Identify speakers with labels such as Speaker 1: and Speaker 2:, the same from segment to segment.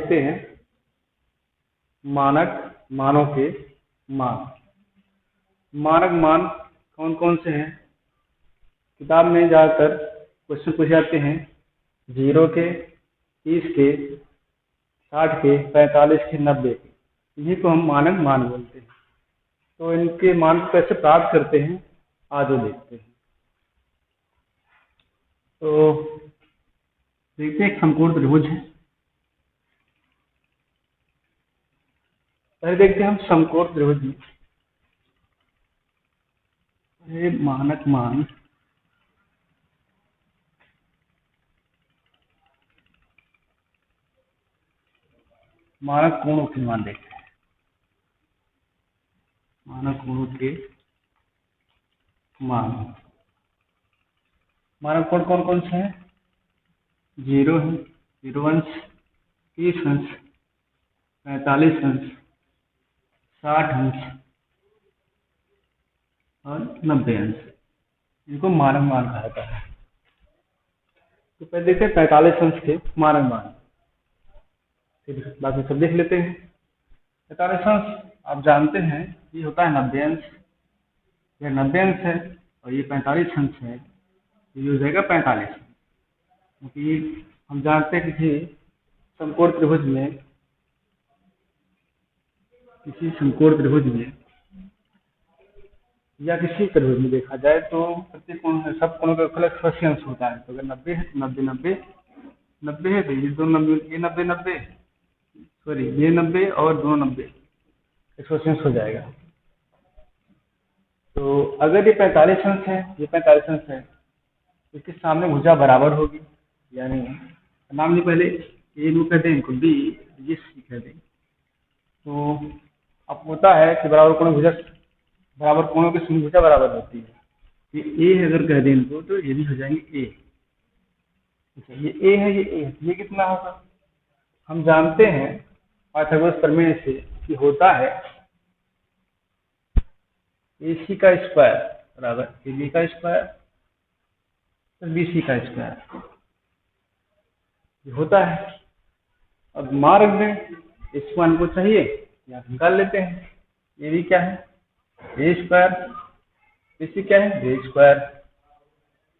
Speaker 1: देखते हैं मानक मानों के मान। मानक मान कौन कौन से हैं? किताब में ज़्यादातर क्वेश्चन पूछे जाते हैं 0 के, 30 के, 60 के, 45 के, 90 के। इन्हीं को हम मानक मान बोलते हैं। तो इनके मान को कैसे प्राप्त करते हैं आगे देखते हैं। तो देखते हैं एक समकोण त्रिभुज है। पहले देखते हैं हम समकोण त्रिभुज में मानक मान मानक कोणों के मान देखते हैं। मानक कोणों के मान। मानक कोण कौन कौन से हैं? 0 है, 0 अंश, 30 अंश, 45 अंश, 60 अंश और 90 अंश। इनको मानक मान कहा जाता है। तो पहले देखते हैं 45 अंश के मानक मान, फिर बाकी सब देख लेते हैं। 45 अंश आप जानते हैं ये होता है 90 अंश। यह 90 अंश है और ये 45 अंश है, ये हो जाएगा 45 अंश। क्योंकि हम जानते हैं कि समकोण त्रिभुज में किसी समकोण त्रिभुज में या किसी त्रिभुज में देखा जाए तो प्रत्येक कोण सब कोणों का अलग 180 अंश होता है। तो अगर 90 है तो 90 90 90 है तो ये दोनों 90 ये 90 90 सॉरी ये 90 और दोनों 90 180 अंश हो जाएगा। तो अगर ये 45 अंश है, ये 45 अंश है, इसके सामने भुजा बराबर होगी, यानी नाम नहीं पहले ए को कहते हैं, इनको बी, ये सी कहते हैं। तो अब होता है कि बराबर कोणों की समभुजा बराबर होती है। ये ए अगर कह दें इनको तो ये भी हो जाएंगे ए। ये ए है, ये ए है, ये कितना होगा? हम जानते हैं पाइथागोरस प्रमेय से कि होता है AC का स्क्वायर बराबर AB का स्क्वायर प्लस BC का स्क्वायर, ये होता है। अब मार्ग में इस मान को चाहिए या निकाल लेते हैं। ये भी क्या है? ए स्क्वायर, BC क्या है? B square.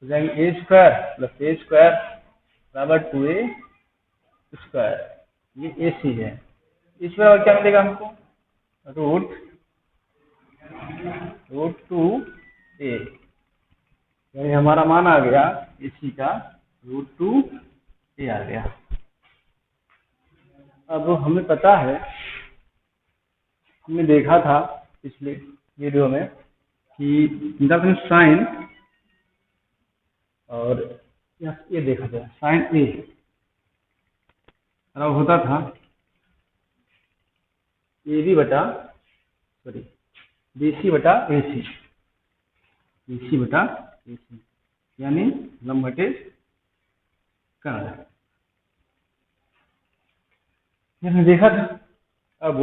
Speaker 1: हो जाएंगे A square plus A square बराबर 2a स्क्वायर। ये AC है। इस बराबर क्या मिलेगा हमको? रूट 2a, यानी हमारा मान आ गया AC का रूट 2a आ गया। अब हमें पता है, हमने देखा था पिछले वीडियो में कि साइन और ये देखा जाए साइन ए और होता था AB बटा BC बटा AC, BC बटा AC, यानी लंब बटे कर्ण। हमने देखा था। अब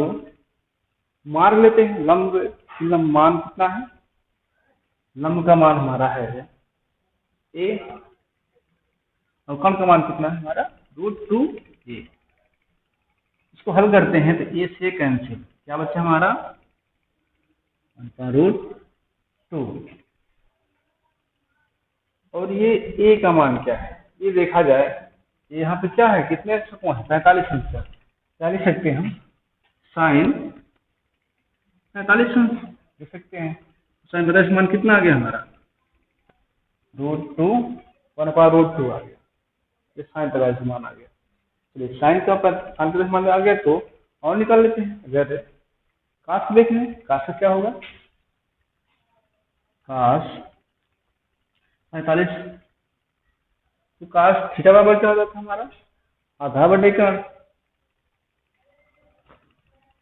Speaker 1: मार लेते हैं लंब मान कितना है? लंब का मान हमारा है a और कर्ण का मान कितना है हमारा? Root 2a। इसको हल करते हैं तो a से कैंसिल, क्या बचा हमारा? रूट 2। और ये a का मान क्या है? ये देखा जाए यहाँ पे क्या है, कितने अंश कोण है? 45 अंश। क्या लिख सकते हैं हम? साइन 45 अंश लिख सकते हैं। साइन 45 मान कितना आ गया हमारा? रूट 2 1/रूट 2 आ गया। ये साइन 45 मान आ गया। चलिए साइन का 45 मान आ गया तो और निकाल लेते हैं। अगर काश देख लें, काश का क्या होगा? काश 45, तो काश थीटा बराबर क्या होता था हमारा? आधार बटे कर्ण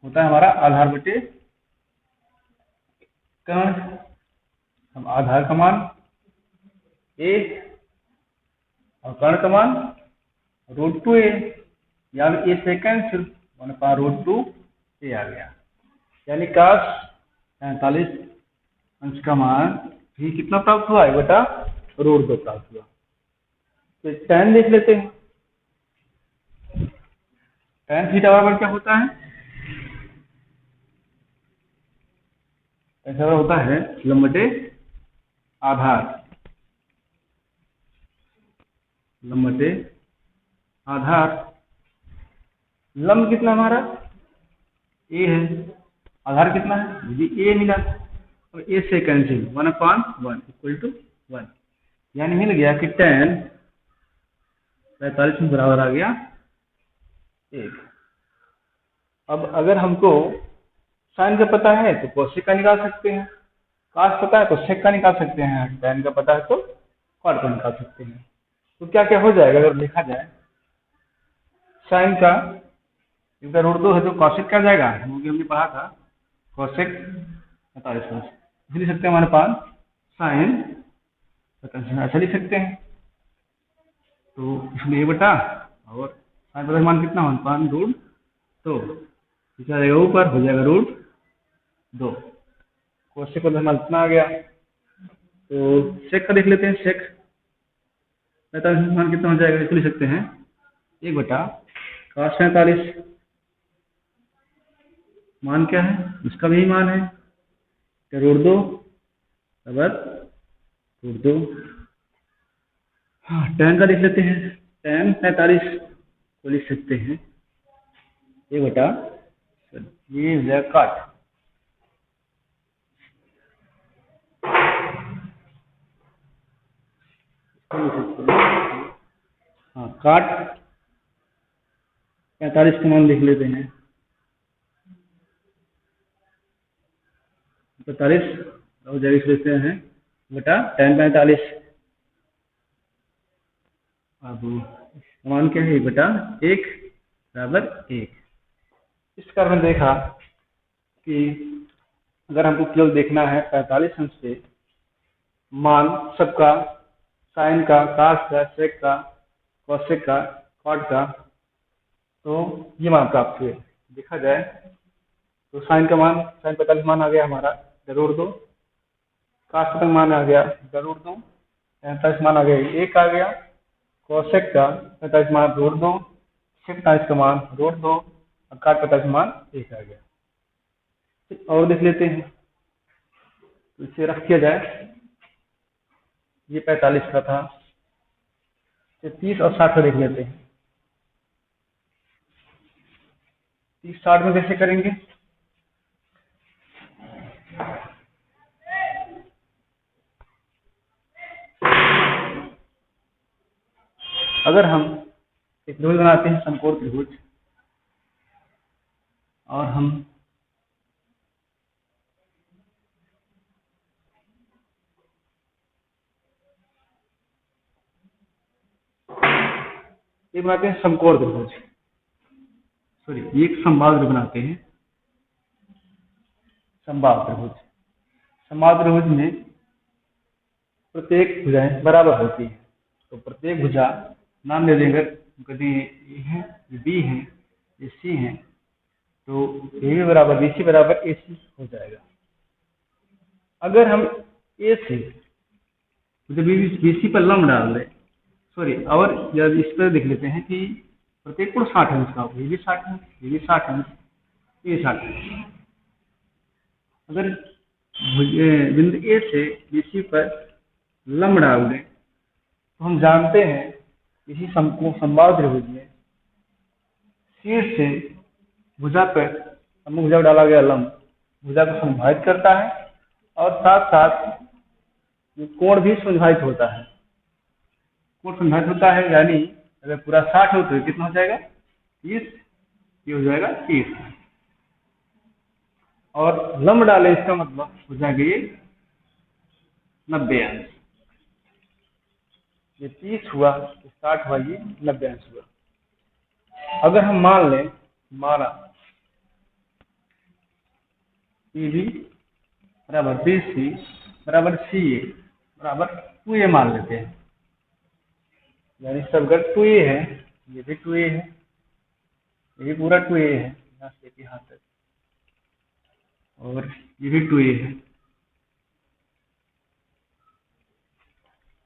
Speaker 1: होता है हमारा, आधार बटे कर्ण। हम आधार का मान a और कर्ण का मान रूट 2a, यानी a से कैंसिल 1/रूट 2a आ गया। यानी काश 45 अंश का मान भी कितना प्राप्त हुआ है? बटा रूट 2 प्राप्त हुआ। तो tan देख लेते हैं। tan थीटा बराबर क्या होता है? ऐसा होता है लंब बटे आधार, लंब बटे आधार। लंब कितना हमारा ए है, आधार कितना है जी ए मिला, और ए से कैंसिल 1/1 इक्वल टू 1, यानी मिल गया कि tan 45 में बराबर आ गया 1। अब अगर हमको साइन का पता है तो कोसेक का निकाल सकते हैं, कॉस पता है तो सेक का निकाल सकते हैं, tan का पता है तो कॉट का निकाल सकते हैं। तो क्या क्या हो जाएगा अगर देखा जाए, साइन का इधर √2 है तो कॉसेक क्या जाएगा, हमने पढ़ा था कॉसेक 45 लिख सकते हैं हमारे पास साइन 45 ऐसा लिख सकते हैं। तो इसमें ए बटा और साइन का मान कितना हो 5√2, क्या जाएगा ऊपर हो जाएगा √2, कोसेक का मान इतना आ गया। तो सेक का देख लेते हैं, सेक 45 मान कितना हो जाएगा, इसको लिख सकते हैं 1 बटा cos 45, मान क्या है इसका भी मान है √2 बराबर √2। हाँ tan का देख लेते हैं, tan 45 को लिख सकते हैं 1 बटा ये हो जाएगा काट, हाँ काट 45 का मान लिख लेते हैं 45 हो जाएगा, लेते हैं बटा tan 45। अब मान क्या है बटा 1 बराबर 1। इस प्रकार में देखा कि अगर हमको केवल देखना है 45 अंश पे मान सबका, साइन का, कास का, सेक का, कोसेक का, कॉट का, तो ये मान प्राप्त हुए। देखा जाए तो साइन का मान, साइन 45 मान आ गया हमारा √2, कास का मान आ गया √2, 45 मान आ गया 1 आ गया, कोसेक का 45 मान √2, सेक 45 का मान √2 और काट 45 मान 1 आ गया। और देख लेते हैं, तो इसे रख किया जाए, ये 45 का था, 30 और 60 का देख लेते हैं। 30-60 में कैसे करेंगे, अगर हम एक त्रिभुज बनाते हैं समकोण त्रिभुज, और हम ये बनाते हैं समकोण त्रिभुज, सॉरी ये एक समबाहु बनाते हैं, समबाहु त्रिभुज। समबाहु त्रिभुज में प्रत्येक भुजाएं बराबर होती है, तो प्रत्येक भुजा नाम ले देंगे, कभी ए है, बी है, ये सी है, तो ए बी बराबर बी सी बराबर ए सी हो जाएगा। अगर हम ए से जब बी सी पर लंब डाल दें, सॉरी और जब इस पर देख लेते हैं कि प्रत्येक कोण 60 अंश का, ये भी 60 अंश, ये भी 60 अंश, ये 60 अंश। अगर बिंदु ए से बी सी पर लंब डाल दें तो हम जानते हैं इसी समबाहु त्रिभुज में शीर्ष से भुजा पर सम्मुख भुजा डाला गया लंब भुजा को समभाजित करता है, और साथ साथ कोण भी समभाजित होता है, कोण समभाजित होता है, यानी अगर पूरा 60 हो तो कितना हो जाएगा 30, ये हो जाएगा 30, और लंब डाले इसका मतलब हो जाएगा ये 90 अंश, ये 30 हुआ, 60 हुआ, ये 90 अंश हुआ। अगर हम मान लें हमारा पी बी बराबर बी सी बराबर सी ए बराबर 2a मान लेते हैं, यानी सब अगर 2a है, ये भी 2a है, ये भी पूरा 2a है यहाँ से यहाँ तक, और ये भी 2a है,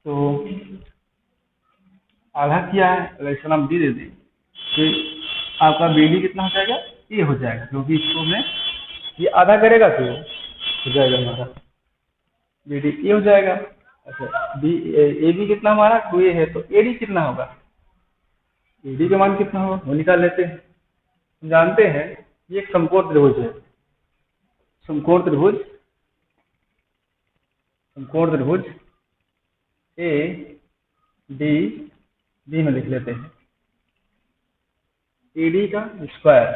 Speaker 1: तो आधा किया है, अगर इसका नाम डी दे दें, फिर आपका बी डी कितना हो जाएगा, ए हो जाएगा, क्योंकि इसको मैं ये आधा करेगा तो हो जाएगा हमारा बी डी ए हो जाएगा। अच्छा बी ए बी कितना हमारा 2a है, तो ए डी कितना होगा, ए डी का मान कितना होगा वो निकाल लेते हैं। हम जानते हैं ये एक समकोण त्रिभुज है, समकोण त्रिभुज, समकोण त्रिभुज ए डी बी में लिख लेते हैं, ए डी का स्क्वायर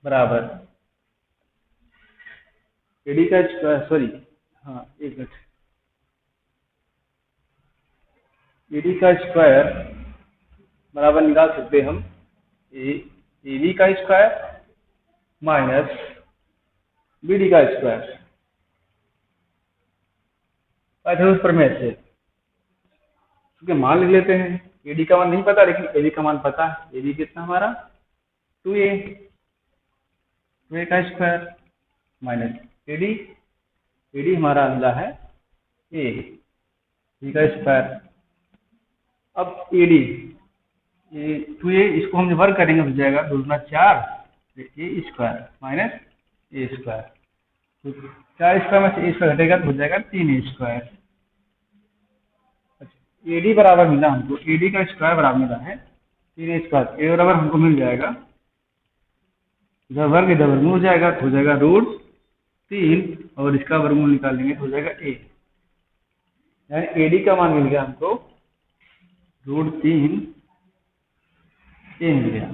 Speaker 1: बराबर, ए डी का स्क्वायर, सॉरी हाँ एक मिनट, ए डी का स्क्वायर बराबर निकाल सकते हैं हम ए बी का स्क्वायर माइनस बी डी का स्क्वायर, पाइथागोरस प्रमेय से। क्योंकि मान लिख लेते हैं, ए डी का मान नहीं पता लेकिन ए बी का मान पता है, ए बी कितना हमारा 2a, 2a का स्क्वायर माइनस ए डी हमारा मिला है ए बी का स्क्वायर। अब ए डी 2a, इसको हम जब वर्ग करेंगे हो जाएगा 2 दूना 4 ए स्क्वायर माइनस ए स्क्वायर, तो 4 स्क्वायर में से ए स्क्वायर घटेगा तो हो जाएगा 3a स्क्वायर। ए डी बराबर मिला हमको, ए डी का स्क्वायर बराबर मिला है 3a स्क्वायर, ए बराबर हमको मिल जाएगा, जब वर्ग इधर वर्गमूल हो जाएगा तो हो जाएगा √3 और इसका वर्गमूल निकाल लेंगे तो हो जाएगा a, यानी ए डी का मान मिल गया हमको √3 a मिल गया।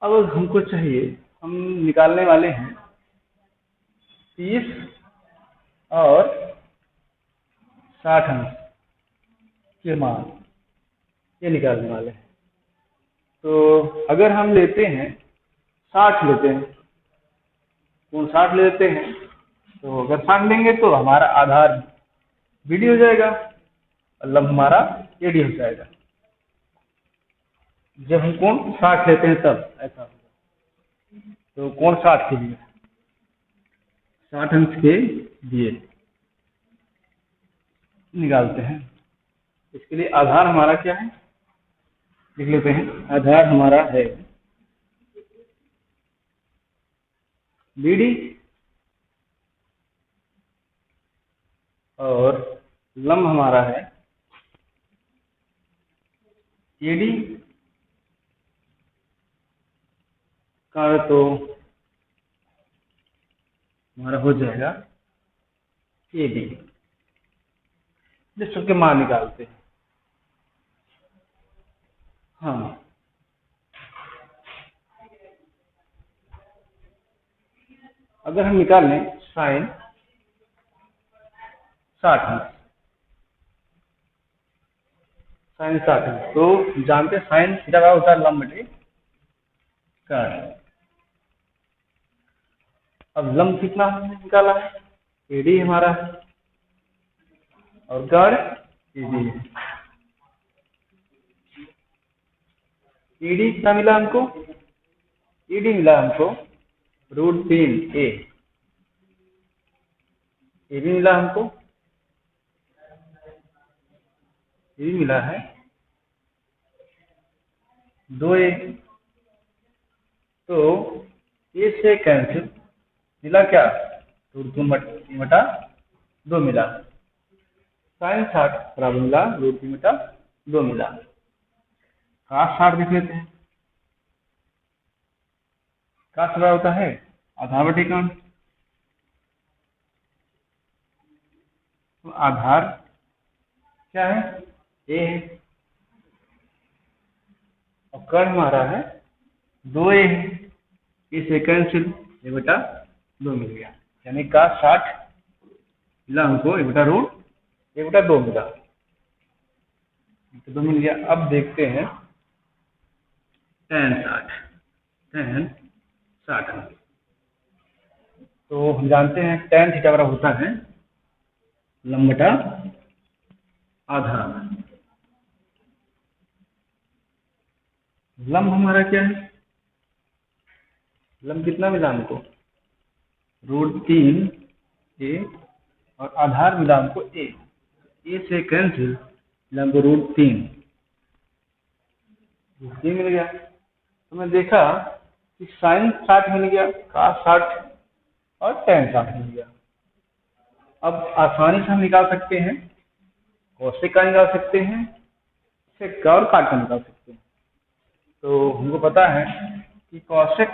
Speaker 1: अब हमको चाहिए, हम निकालने वाले हैं 30 और 60 अंश के मान, ये निकालने वाले हैं। तो अगर हम लेते हैं 60 लेते हैं, कोण 60 लेते हैं, तो अगर 60 लेंगे तो हमारा आधार बी डी हो जाएगा और लंब हमारा ए डी हो जाएगा। जब हम कोण 60 लेते हैं तब ऐसा होगा, तो कोण 60 के लिए 60 अंश के लिए निकालते हैं। इसके लिए आधार हमारा क्या है लिख लेते हैं, आधार हमारा है बी डी और लंब हमारा है ए डी का, तो हमारा हो जाएगा ए डी। सबके मान निकालते हैं। हाँ अगर हम निकाल लें साइन 60 अंश, साइन 60 अंश, तो जानते हैं साइन थीटा का होता है लंब बटे कर्ण। अब लंब कितना हमने निकाला है, ए डी हमारा है और कर्ण ए डी है। ए डी कितना मिला हमको, ए डी मिला हमको √3 a, ए भी मिला हमको, ए भी मिला है 2a, तो a से कैंसिल मिला क्या, √3/2 मिला, साइन 60 बराबर मिला √3/2 मिला। cos 60 देख लेते हैं, cos बराबर होता है आधार बटे कर्ण, तो आधार क्या है a है और कर्ण हमारा है 2a है, इसे कैंसिल a/2 मिल गया, यानी cos 60 मिला हमको a/2 मिला, तो 2 मिल गया। अब देखते हैं tan 60, तो हम जानते हैं tan थीटा बराबर होता है लंब बटा आधार। लंब हमारा क्या है, लंब कितना मिला हमको √3 a और आधार मिला हमको a से कैंसिल लंब √3, रूट 3 मिल गया। तो मैं देखा कि साइन 60 मिल गया, cos 60 और tan 60 मिल गया। अब आसानी से हम निकाल सकते हैं, कौशिक का निकाल सकते हैं, सेक का और काट का निकाल सकते हैं। तो हमको पता है कि कौशिक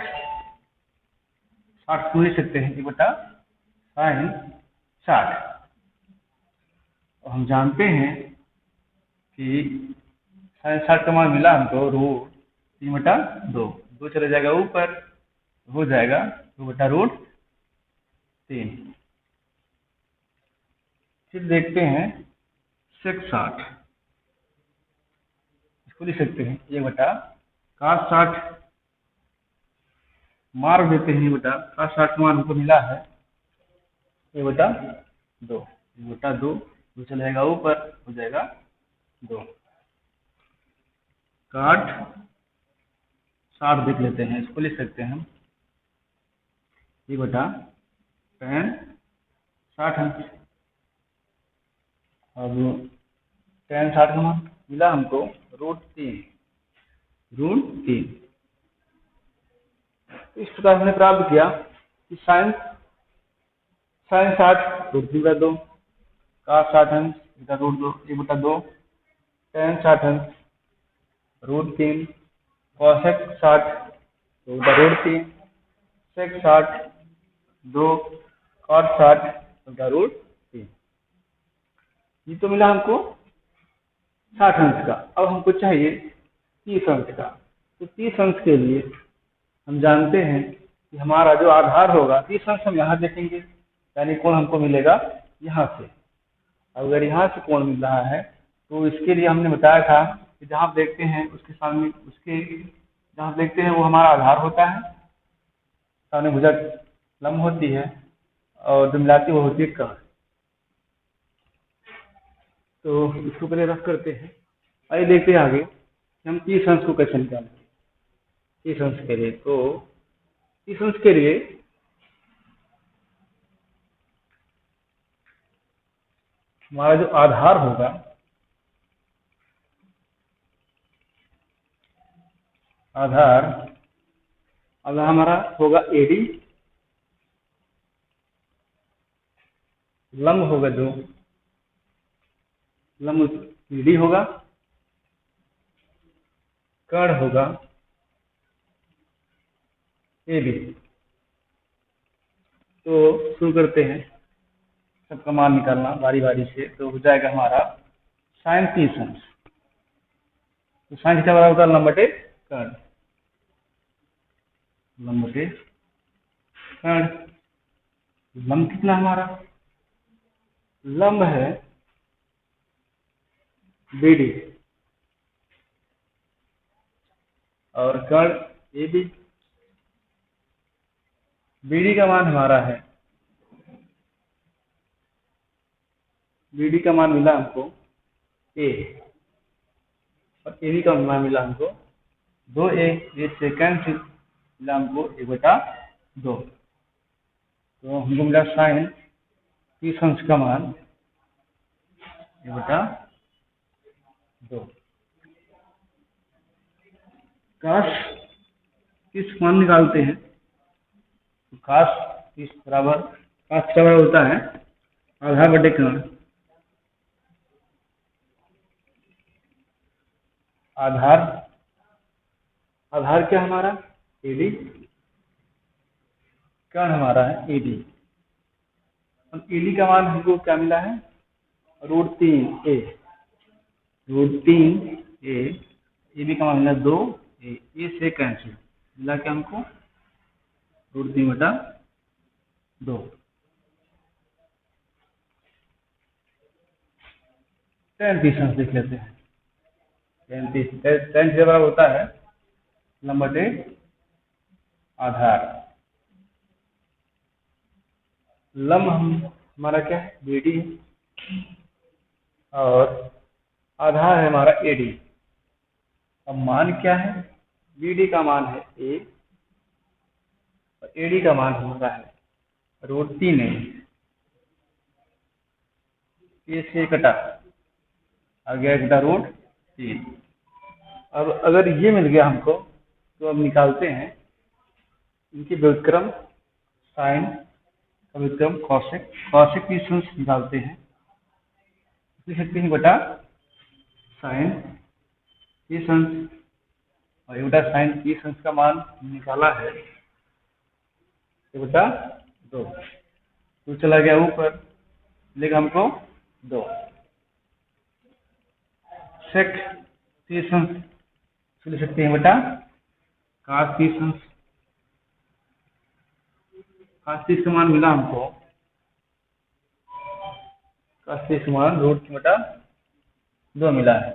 Speaker 1: 60 को लिख सकते हैं 1/sin 60। और हम जानते हैं कि sin 60 का मान मिला हमको √3/2। 2 चला जाएगा ऊपर, हो जाएगा 2/√3। फिर देखते हैं सेक 60, इसको लिख सकते हैं 1/cos 60। मार्क देते हैं 1/cos 60 का मान हमको मिला है 1/2। 1/2 चला जाएगा ऊपर, हो जाएगा 2। काट 60 देख लेते हैं, इसको लिख सकते हैं हम 1/tan 60। अब tan 60 का मान मिला हमको √3। इस प्रकार हमने प्राप्त किया कि sin 60 √3/2, cos 60 1/2, tan 60 √3, cosec 60 √3, sec 60 2, cot 60 √3। ये तो मिला हमको 60 अंश का। अब हमको चाहिए 30 अंश का। तो 30 अंश के लिए हम जानते हैं कि हमारा जो आधार होगा 30 अंश हम यहाँ देखेंगे, यानी कोण हमको मिलेगा यहाँ से। अगर यहाँ से कोण मिल रहा है तो इसके लिए हमने बताया था कि जहाँ आप देखते हैं उसके सामने, उसके जहाँ आप देखते हैं वो हमारा आधार होता है, सामने भुजा लंब होती है और जो मिलाती वो होती है कर्ण। तो इसको पहले रख करते हैं। आइए देखते हैं आगे कि हम 30 अंश को कैसे निकालेंगे। 30 अंश के लिए तो 30 अंश के लिए हमारा जो आधार होगा, आधार हमारा होगा AD, लंब होगा जो लंब PD होगा, कर्ण होगा AB। तो शुरू करते हैं सबका मान निकालना बारी बारी से। तो हो जाएगा हमारा sin 30 अंश। तो sin कितना बराबर होता है लंब बटे कर्ण, लंब बटे कर्ण। लंब कितना हमारा, लंब है BD और कर्ण AB। BD का मान हमारा है, BD का मान मिला हमको A और AB का मान मिला हमको 2A। ये से कैंसिल, मिला हमको 1/2। तो हमको मिला sin 30 अंश का मान 1/2। cos 30 मान निकालते हैं। तो cos 30 बराबर, cos क्या बराबर होता है आधार बटे कर्ण। आधार, आधार क्या हमारा AD, कर्ण हमारा है AD। और AD का मान हमको क्या मिला है √3A, √3A। AB का मान मिला 2A, A से कैंसिल, मिला क्या हमको √3/2। tan 30 अंश देख लेते हैं। tan 30 बराबर होता है लंब बटे आधार। लंब हमारा क्या है BD है और आधार है हमारा AD। अब मान क्या है, BD का मान है A और AD का मान हमारा है √3A। A से कटा आ गया √3। अब अगर ये मिल गया हमको तो अब निकालते हैं इनके व्युत्क्रम, साइन का व्युत्क्रम कॉसेक, कॉसेक की सूत्र निकालते हैं, लिख सकते हैं बटा साइन की सूत्र, और ये बटा साइन की सूत्र का मान निकाला है ये बटा 2, तो चला गया ऊपर, लेगा हमको 2। सेक की सूत्र लिख सकते हैं बटा कास की सूत्र, कास की का मान मिला हमको, कास की मान रूट 3 बटा 2 मिला है,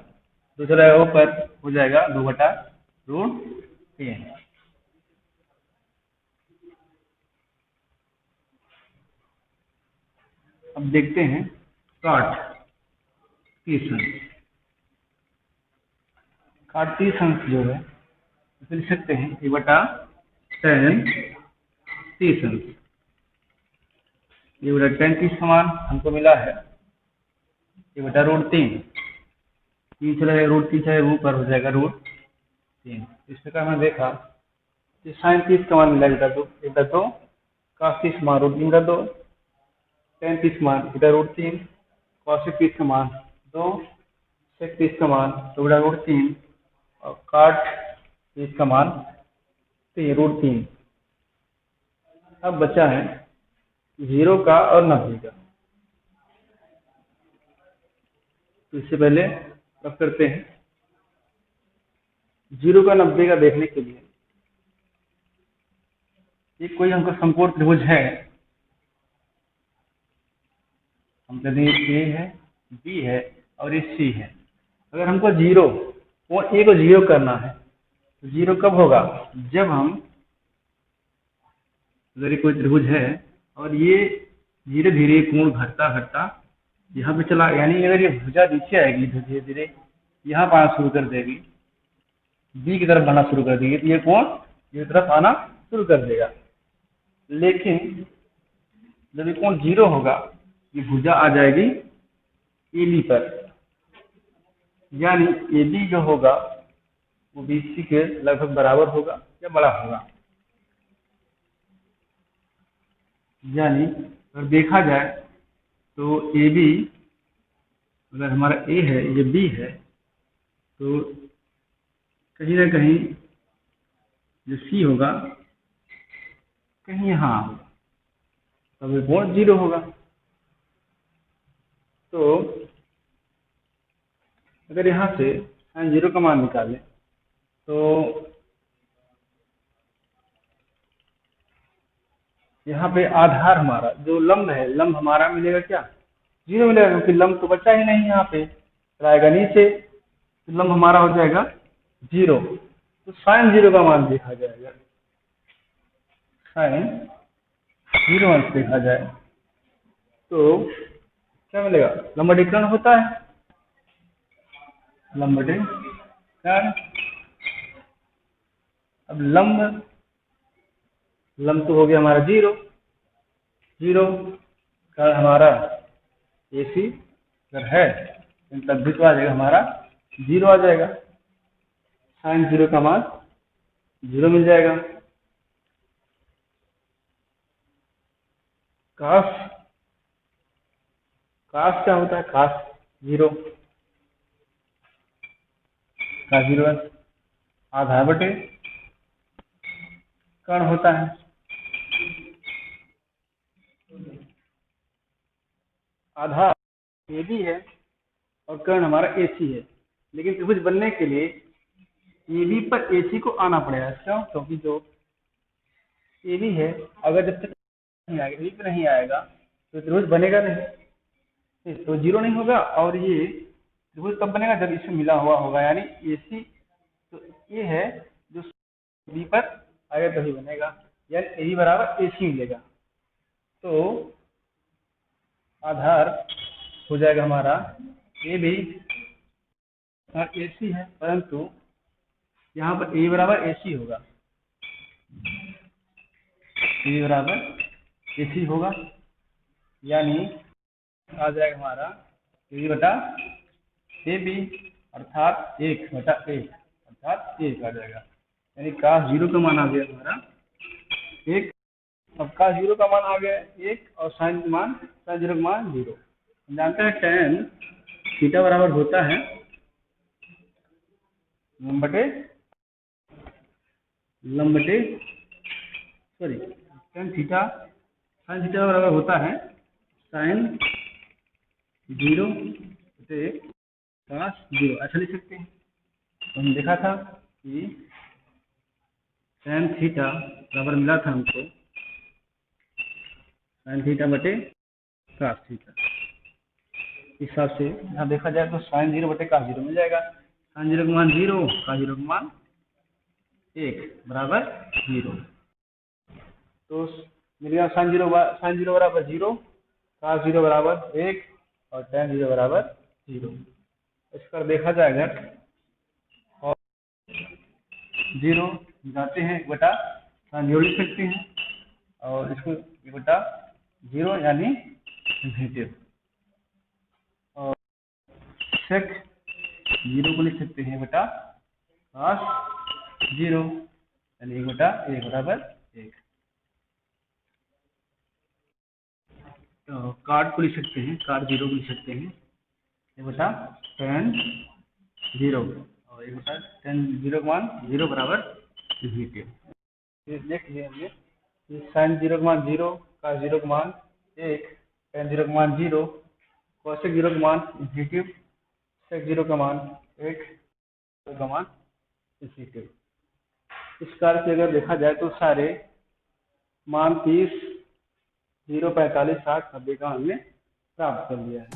Speaker 1: तो चला गया ऊपर, हो जाएगा 2 बटा रूट 3। अब देखते हैं काट तीसंस, काट तीसंस जो है उसे लिख सकते हैं ये बटा टेन तीसंस, ये बटा टेन तीस समान हमको मिला है ये बटा रूट 3, तीन चला जाएगा रूट 3 चाहे ऊपर हो जाएगा रूट 3। इस प्रकार हमने देखा कि साइन 30 का मान मिला बटा 2, कास 30 मान रूट 3 बटा 2, टेन 30 मान बटा रूट 3, कॉसेक 30 का मान 2, सेक 30 का मान 2 बटा रूट 3, और काट 30 का मान 3 रूट 3। अब बचा है 0 का और 90 का, तो इससे पहले रब करते हैं 0 का 90 का देखने के लिए, ये कोई हमको समकोण त्रिभुज है, हम कहते हैं ए है, बी है और ये सी है। अगर हमको कोण ए को 0 करना है तो 0 कब होगा, जब हम, अगर ये कोई त्रिभुज है और ये धीरे धीरे कोण घटता घटता यहाँ पे चला, यानी अगर ये भुजा नीचे आएगी तो धीरे धीरे यहाँ पर आना शुरू कर देगी, बी की तरफ बढ़ना शुरू कर देगी, तो ये कोण ये तरफ आना शुरू कर देगा। लेकिन जब ये कोण 0 होगा ये भुजा आ जाएगी ए बी पर, यानी ए बी जो होगा वो बी सी के लगभग बराबर होगा या बड़ा होगा। यानी अगर देखा जाए तो ए बी, अगर हमारा ए है ये बी है, तो कहीं ना कहीं जो सी होगा कहीं यहाँ होगा, तब ये कोण 0 होगा। तो अगर यहाँ से साइन 0 का मान निकालें तो यहाँ पे आधार हमारा जो लंब है, लंब हमारा मिलेगा क्या, 0 मिलेगा, क्योंकि लंब तो बचा ही नहीं यहाँ पे, आएगा नीचे, तो लंब हमारा हो जाएगा 0, तो साइन 0 का मान देखा जाएगा, साइन 0 अंश देखा जाए तो क्या मिलेगा, लंबवतीकरण होता है, लंबवतीकरण। अब लंब तो हो गया हमारा 0, कारण हमारा ए सी अगर है तब भी तो आ जाएगा हमारा 0 आ जाएगा, साइन 0 का मान 0 मिल जाएगा। कास क्या होता है, कास 0 आधार बटे कर्ण होता है, आधार ए बी है और कर्ण हमारा ए सी है, लेकिन त्रिभुज बनने के लिए ए बी पर ए सी को आना पड़ेगा। क्यों, क्योंकि जो ए बी है अगर जब तक नहीं आएगा, ए नहीं आएगा तो त्रिभुज बनेगा नहीं, तो 0 नहीं होगा, और ये त्रिभुज कब बनेगा, जब इससे मिला हुआ होगा, यानी ए सी, तो ये है जो बी पर आएगा तभी बनेगा, यानी ए बी बराबर ए सी मिलेगा। तो आधार हो जाएगा हमारा ए बी और ए सी है, परंतु यहाँ पर ए बराबर ए सी होगा, ए बराबर ए सी होगा, यानी आ जाएगा हमारा ए बटा ए बी अर्थात 1/1, अर्थात 1 आ जाएगा। यानी cos 0 का मान आ गया हमारा 1। अब cos 0 का मान आ गया 1 और sin 0 का मान 0। हम जानते हैं tan थीटा बराबर होता है tan थीटा sin थीटा बराबर होता है sin 0 बटे cos 0, ऐसा लिख सकते हैं। तो हम देखा था कि tan थीटा बराबर मिला था हमको sin थीटा बटे cos थीटा। इस हिसाब से यहाँ देखा जाए तो sin 0 बटे cos 0 मिल जाएगा। sin 0 का मान 0, cos 0 का मान 1 बराबर 0। तो मिल गया sin 0 बराबर 0, cos 0 बराबर 1 और tan 0 बराबर 0। इस पर देखा जाए अगर और 0 जाते हैं 1 बटा sin 0 लिख सकते हैं और इसको 1 बटा 0 यानी नेगेटिव, और sec 0 को लिख सकते हैं 1 बटा cos 0 यानी 1 बटा 1 बराबर 1। तो cot को लिख सकते हैं, cot 0 को लिख सकते हैं 1 बटा tan 0 और 1 बटा tan 0 का मान 0 बराबर नेगेटिव। फिर देख लिए हमने sin 0 का मान 0, cos 0 का मान 1, tan 0 का मान 0, cosec 0 का मान नेगेटिव, sec 0 का मान 1, का मान नेगेटिव। इस प्रकार से अगर देखा जाए तो सारे मान 30, 0, 45, 60, 90 का हमने प्राप्त कर लिया है।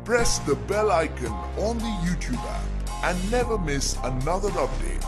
Speaker 2: Press the bell icon on the YouTube app and never miss another update.